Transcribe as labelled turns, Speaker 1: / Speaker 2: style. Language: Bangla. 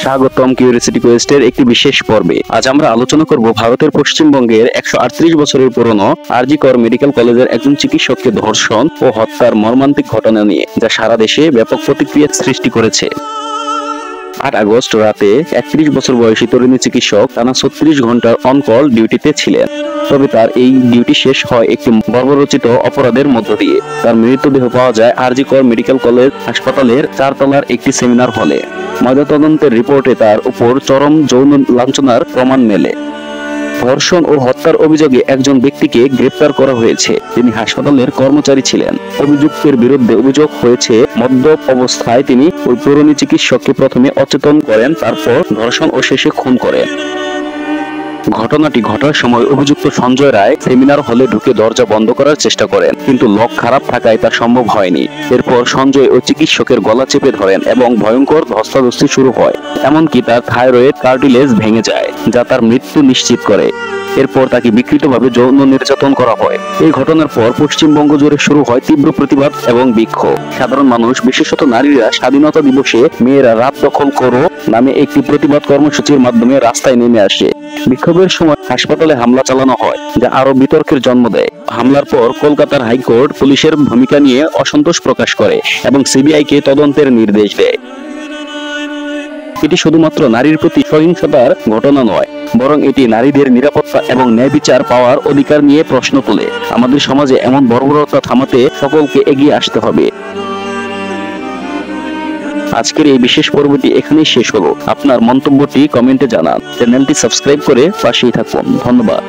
Speaker 1: স্বাগতম কিউরিওসিটি কোয়েস্টের একটি বিশেষ পর্বে। আজ আমরা আলোচনা করব ভারতের পশ্চিমবঙ্গের 138 বছরের পুরনো আরজি কর মেডিকেল কলেজের একজন চিকিৎসককে ধর্ষণ ও হত্যার মর্মান্তিক ঘটনা নিয়ে, যা সারা দেশে ব্যাপক প্রতিক্রিয়া সৃষ্টি করেছে। 8 আগস্ট রাতে 31 বছর বয়সী তরুণী চিকিৎসক টানা 36 ঘন্টার অন কল ডিউটিতে ছিলেন। তবে তার এই ডিউটি শেষ হয় একটি বর্বরচিত অপরাধের মধ্য দিয়ে। তার মৃতদেহ পাওয়া যায় আরজি কর মেডিকেল কলেজ হাসপাতালের 4 তলার একটি সেমিনার হলে। ময়নাতদন্তের রিপোর্টে তার উপর চরম যৌন লাঞ্ছনার প্রমাণ মেলে। ধর্ষণ ও হত্যার অভিযোগে একজন ব্যক্তিকে গ্রেপ্তার করা হয়েছে, যিনি হাসপাতালের কর্মচারী ছিলেন। অভিযুক্তের বিরুদ্ধে অভিযোগ হয়েছে মদ্যপ অবস্থায় তিনি ওই তরুণী চিকিৎসককে প্রথমে অচেতন করেন, তারপর ধর্ষণ ও শেষে খুন করেন। ঘটনাটি ঘটার সময় অভিযুক্ত সঞ্জয় রায় সেমিনার হলে ঢুকে দরজা বন্ধ করার চেষ্টা করেন, কিন্তু লক খারাপ থাকায় তা সম্ভব হয়নি। এরপর সঞ্জয় ও চিকিৎসকের গলা চেপে ধরেন এবং ভয়ঙ্কর ধস্তাধস্তি শুরু হয়। এমনকি তার থাইরয়েড কার্টিলেজ ভেঙে যায়, যা তার মৃত্যু নিশ্চিত করে। এরপর তাকে বিকৃতভাবে যৌন নির্যাতন করা হয়। এই ঘটনার পর পশ্চিমবঙ্গ জুড়ে শুরু হয় তীব্র প্রতিবাদ এবং বিক্ষোভ। সাধারণ মানুষ, বিশেষত নারীরা, স্বাধীনতা দিবসে মেয়েরা রাত দখল করো নামে একটি প্রতিবাদ কর্মসূচির মাধ্যমে রাস্তায় নেমে আসে। বিক্ষোভের সময় হাসপাতালে হামলা চালানো হয়, যা আরো বিতর্কের জন্ম দেয়। হামলার পর কলকাতার হাইকোর্ট পুলিশের ভূমিকা নিয়ে অসন্তোষ প্রকাশ করে এবং সিবিআইকে তদন্তের নির্দেশ দেয়। এটি শুধুমাত্র নারীর প্রতি সহিংসতার ঘটনা নয়, বরং এটি নারীদের নিরাপত্তা এবং ন্যায় বিচার পাওয়ার অধিকার নিয়ে প্রশ্ন তোলে। আমাদের সমাজে এমন বর্বরতা থামাতে সকলকে এগিয়ে আসতে হবে। আজকের এই বিশেষ পর্বটি এখানেই শেষ হলো। আপনার মন্তব্যটি কমেন্টে জানান। চ্যানেলটি সাবস্ক্রাইব করে পাশেই থাকুন। ধন্যবাদ।